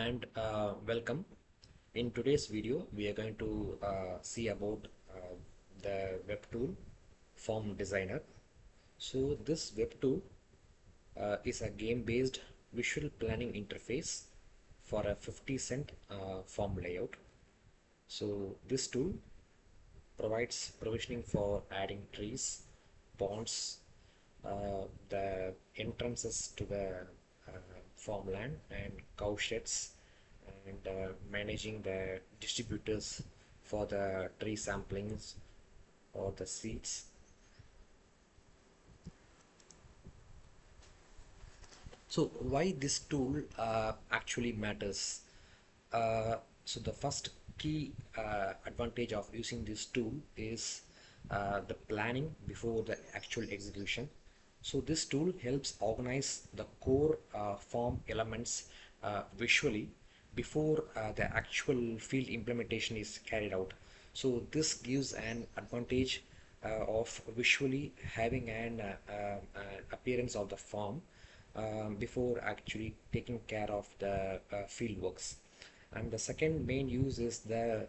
and welcome. In today's video, we are going to see about the web tool Form Designer. So this web tool is a game-based visual planning interface for a 50-cent form layout. So this tool provides provisioning for adding trees, ponds, the entrances to the farmland and cow sheds, and managing the distributors for the tree samplings or the seeds. So why this tool actually matters? So the first key advantage of using this tool is the planning before the actual execution. So this tool helps organize the core form elements visually before the actual field implementation is carried out. So this gives an advantage of visually having an appearance of the form before actually taking care of the field works. And the second main use is the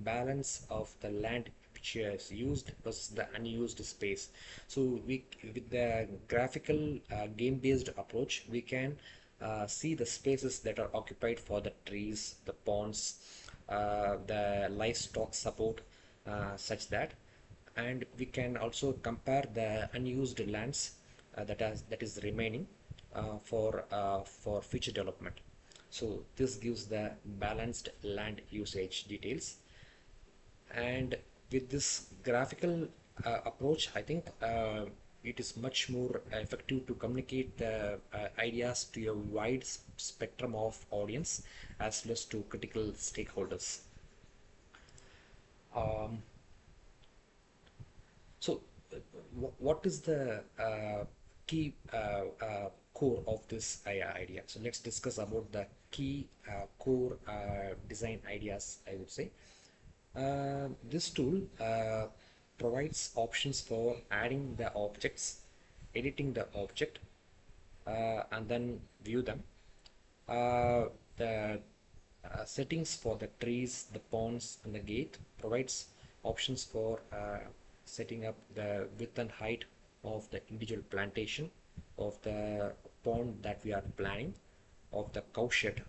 balance of the land which is used versus the unused space. So we, with the graphical game-based approach, we can see the spaces that are occupied for the trees, the ponds, the livestock support, such that, and we can also compare the unused lands that is remaining for future development. So this gives the balanced land usage details, and with this graphical approach, I think it is much more effective to communicate the ideas to a wide spectrum of audience as well as to critical stakeholders. Um, so, what is the key core of this idea? So let's discuss about the key core design ideas, I would say. This tool provides options for adding the objects, editing the object, and then view them. The settings for the trees, the ponds, and the gate provides options for setting up the width and height of the individual plantation, of the pond that we are planning, of the cow shed,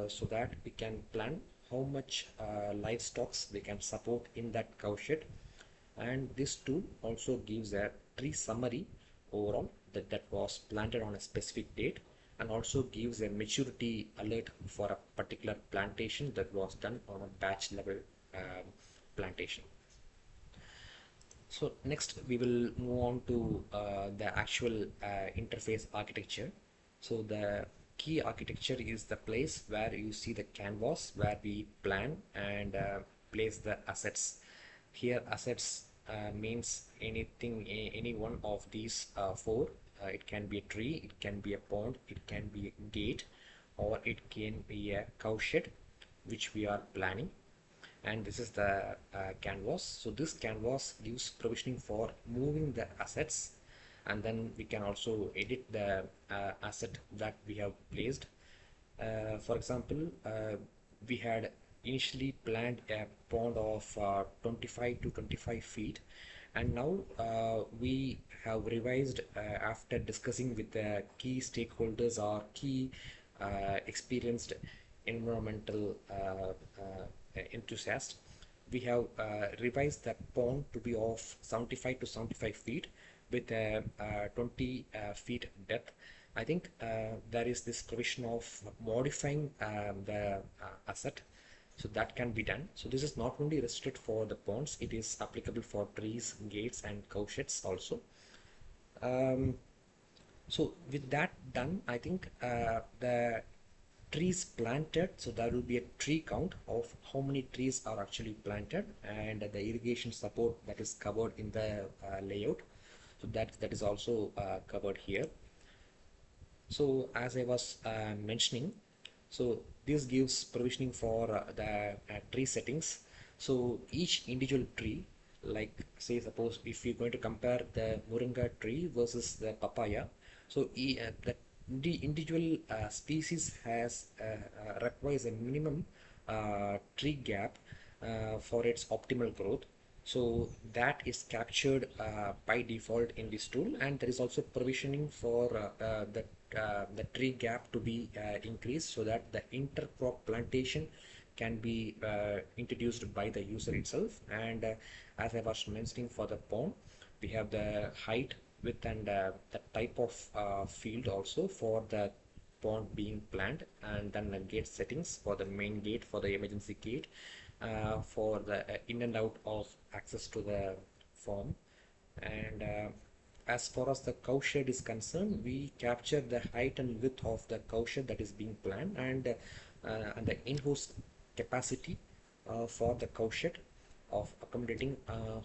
so that we can plan how much livestock we can support in that cow shed. And this tool also gives a tree summary overall that was planted on a specific date, and also gives a maturity alert for a particular plantation that was done on a batch level plantation. So next we will move on to the actual interface architecture. So the key architecture is the place where you see the canvas where we plan and place the assets. Here assets means anything, any one of these four. It can be a tree, it can be a pond, it can be a gate, or it can be a cow shed which we are planning. And this is the canvas. So this canvas gives provisioning for moving the assets, and then we can also edit the asset that we have placed. For example, we had initially planned a pond of 25 to 25 feet, and now we have revised after discussing with the key stakeholders or key experienced environmental enthusiasts. We have revised the pond to be of 75 to 75 feet with a 20 feet depth. I think there is this provision of modifying the asset, so that can be done. So this is not only restricted for the ponds, it is applicable for trees, gates, and cow sheds also. So with that done, I think the trees planted, so there will be a tree count of how many trees are actually planted, and the irrigation support that is covered in the layout, so that is also covered here. So as I was mentioning, so this gives provisioning for the tree settings. So each individual tree, like say suppose if you're going to compare the moringa tree versus the papaya, so the the individual species has requires a minimum tree gap for its optimal growth. So that is captured by default in this tool, and there is also provisioning for the tree gap to be increased so that the intercrop plantation can be introduced by the user itself. And as I was mentioning for the pond, we have the height, width, and the type of field also for the pond being planned, and then the gate settings for the main gate, for the emergency gate, for the in and out of access to the farm. And as far as the cow shed is concerned, we capture the height and width of the cow shed that is being planned, and the in-house capacity for the cow shed of accommodating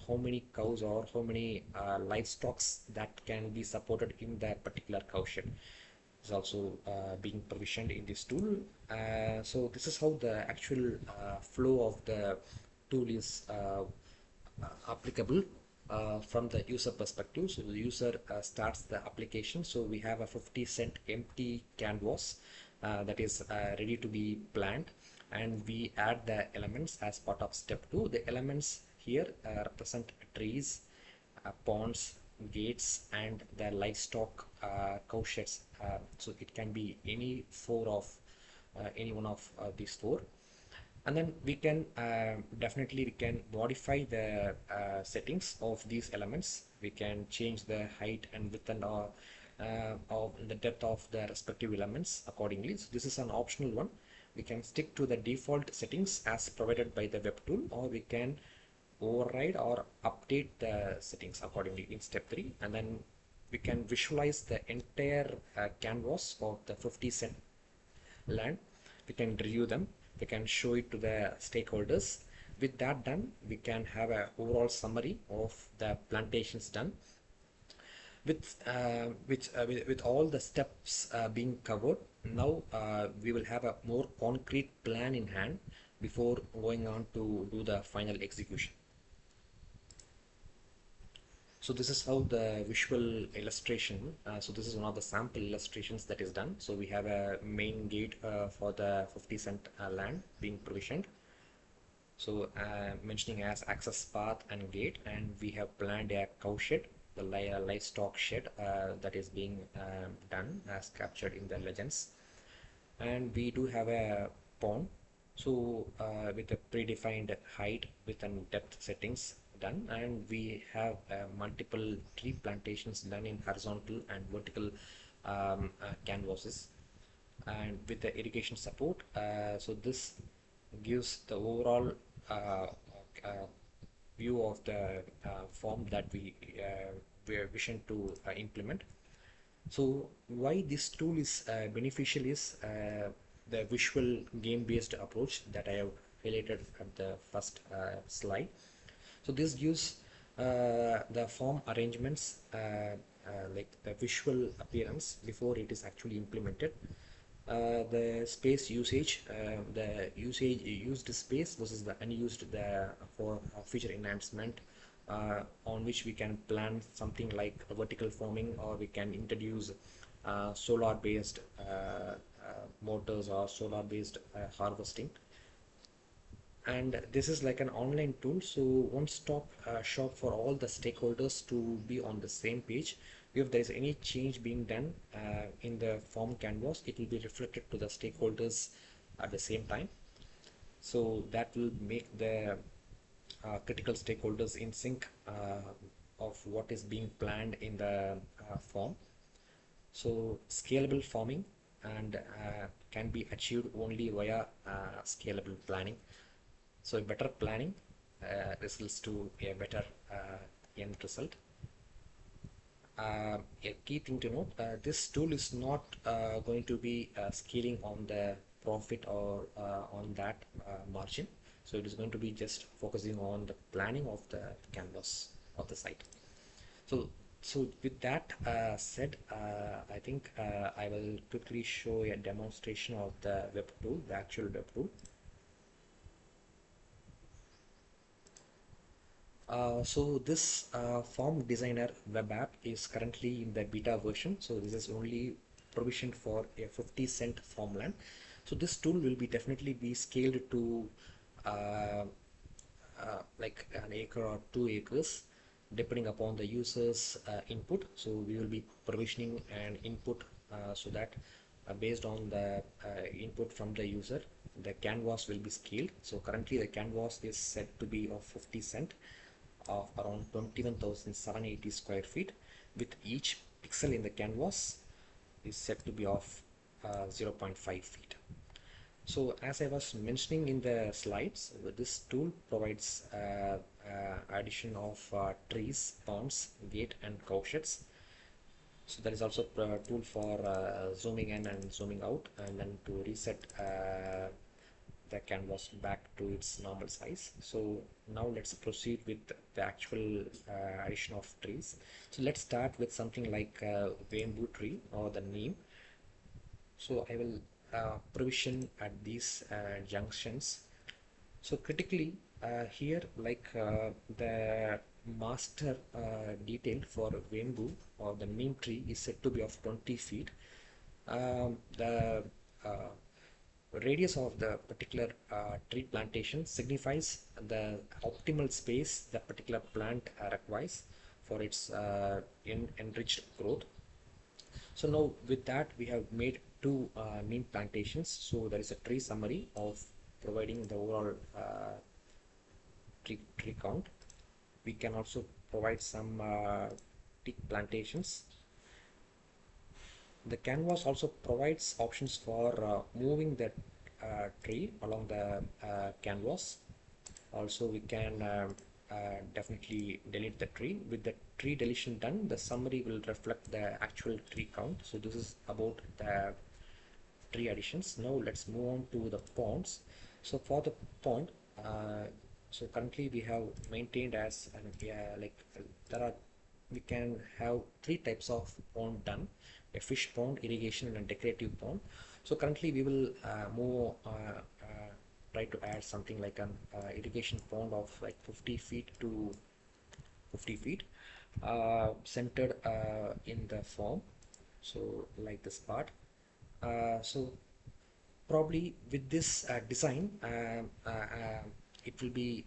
how many cows or how many livestock that can be supported in that particular cow shed is also being provisioned in this tool. So this is how the actual flow of the tool is applicable from the user perspective. So the user starts the application. So we have a 50 cent empty canvas that is ready to be planned, and we add the elements as part of step 2. The elements here represent trees, ponds, gates, and the livestock cow sheds. So it can be any one of these four. And then we can definitely we can modify the settings of these elements. We can change the height and width and of the depth of the respective elements accordingly. So this is an optional one. We can stick to the default settings as provided by the web tool, or we can override or update the settings accordingly in step 3. And then we can visualize the entire canvas of the 50 cent land. We can review them, we can show it to the stakeholders. With that done, we can have a overall summary of the plantations done. With all the steps being covered, now we will have a more concrete plan in hand before going on to do the final execution. So this is how the visual illustration, so this is one of the sample illustrations that is done. So we have a main gate for the 50 cent land being provisioned. So mentioning as access path and gate, and we have planned a cow shed, the livestock shed that is being done as captured in the legends. And we do have a pond, so with a predefined height, width, and depth settings done, and we have multiple tree plantations done in horizontal and vertical canvases, and with the irrigation support. So this gives the overall uh, view of the form that we are wishing to implement. So why this tool is beneficial is the visual game-based approach that I have highlighted at the first slide. So this gives the form arrangements like the visual appearance before it is actually implemented. The space usage, the usage used space versus the unused for future enhancement, on which we can plan something like a vertical farming, or we can introduce solar based motors or solar based harvesting. And this is like an online tool, so one stop shop for all the stakeholders to be on the same page. If there is any change being done in the form canvas, it will be reflected to the stakeholders at the same time. So that will make the critical stakeholders in sync of what is being planned in the form. So scalable farming and can be achieved only via scalable planning. So better planning results to a better end result. A key thing to note, this tool is not going to be scaling on the profit or on that margin. So it is going to be just focusing on the planning of the canvas of the site. So with that said, I think I will quickly show a demonstration of the web tool, the actual web tool. So this form designer web app is currently in the beta version. So this is only provisioned for a 50 cent farmland. So this tool will be definitely be scaled to uh, like an acre or 2 acres depending upon the user's input. So we will be provisioning an input so that based on the input from the user, the canvas will be scaled. So currently the canvas is set to be of 50 cent of around 21,780 square feet, with each pixel in the canvas is set to be of 0.5 feet. So as I was mentioning in the slides, this tool provides addition of trees, ponds, gate and cow sheds. So there is also a tool for zooming in and zooming out, and then to reset the canvas back to its normal size. So now let's proceed with the actual addition of trees. So let's start with something like bamboo tree or the neem. So I will provision at these junctions. So critically here, like the master detail for bamboo or the neem tree is said to be of 20 feet. The radius of the particular tree plantation signifies the optimal space the particular plant requires for its enriched growth. So now with that we have made two neem plantations. So there is a tree summary of providing the overall tree count. We can also provide some teak plantations. The canvas also provides options for moving the tree along the canvas. Also we can definitely delete the tree. With the tree deletion done, the summary will reflect the actual tree count. So this is about the tree additions. Now let's move on to the ponds. So for the pond, so currently we have maintained as like there are we can have three types of pond done: a fish pond, irrigation and a decorative pond. So currently we will try to add something like an irrigation pond of like 50 feet to 50 feet centered in the form, so like this part. So probably with this design it will be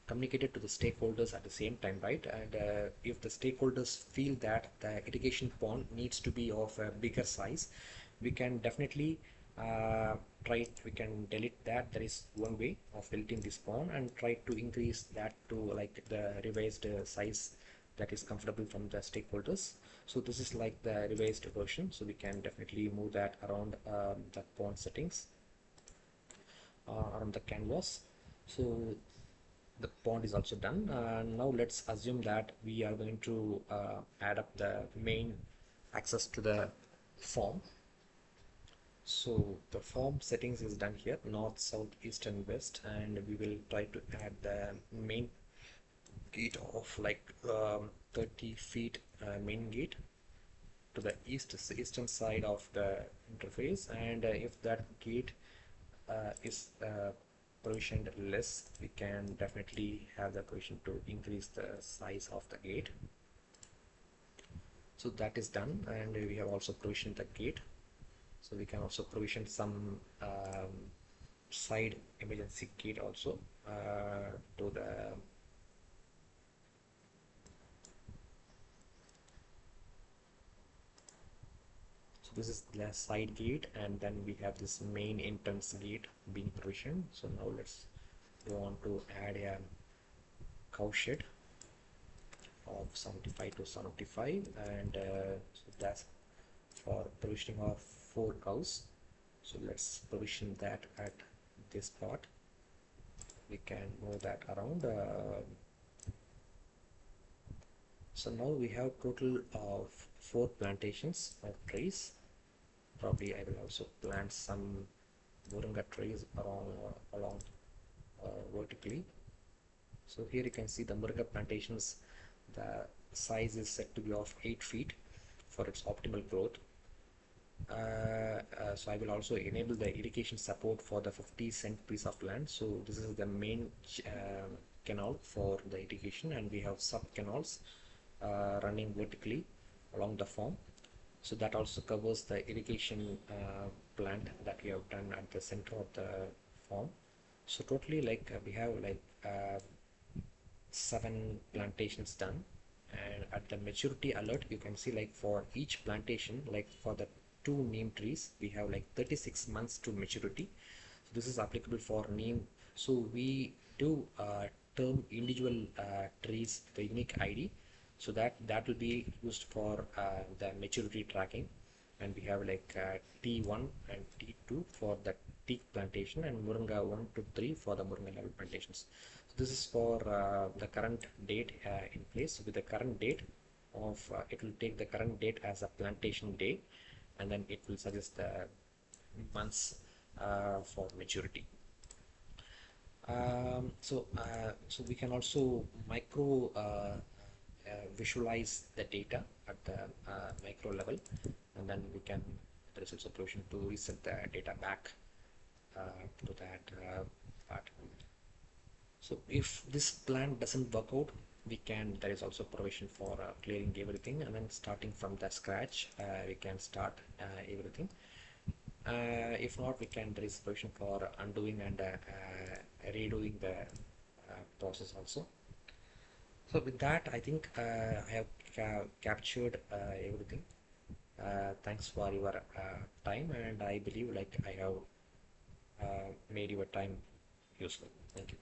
communicated to the stakeholders at the same time, right? And if the stakeholders feel that the irrigation pond needs to be of a bigger size, we can definitely we can delete that. There is one way of deleting this pond and try to increase that to like the revised size that is comfortable from the stakeholders. So this is like the revised version, so we can definitely move that around the pond settings around the canvas. So the pond is also done. Now let's assume that we are going to add up the main access to the form. So the form settings is done here: north, south, east and west, and we will try to add the main gate of like 30 feet main gate to the eastern side of the interface. And if that gate is provisioned less, we can definitely have the provision to increase the size of the gate. So that is done, and we have also provisioned the gate. So we can also provision some side emergency gate also to the this is the side gate, and then we have this main entrance gate being provisioned. So now let's go on to add a cow shed of 75 to 75, and so that's for provisioning of 4 cows. So let's provision that at this part. We can move that around. So now we have total of 4 plantations of trees. Probably I will also plant some moringa trees along vertically. So here you can see the moringa plantations. The size is set to be of 8 feet for its optimal growth. So I will also enable the irrigation support for the 50 cent piece of land. So this is the main canal for the irrigation, and we have sub canals running vertically along the form. So that also covers the irrigation plant that we have done at the center of the farm. So totally like we have like 7 plantations done, and at the maturity alert you can see like for each plantation, like for the two neem trees we have like 36 months to maturity. So this is applicable for neem. So we do term individual trees the unique ID, so that will be used for the maturity tracking. And we have like T1 and T2 for the teak plantation, and Moringa 1 to 3 for the Moringa level plantations. So this is for the current date in place. With the current date of it will take the current date as a plantation day, and then it will suggest the months for maturity. So we can also micro visualize the data at the micro level, and then we can, there is also a provision to reset the data back to that part. So if this plan doesn't work out, we can, there is also provision for clearing everything, and then starting from the scratch we can start everything. If not, we can, there is provision for undoing and redoing the process also. So with that, I think I have captured everything. Thanks for your time, and I believe like I have made your time useful. Thank you.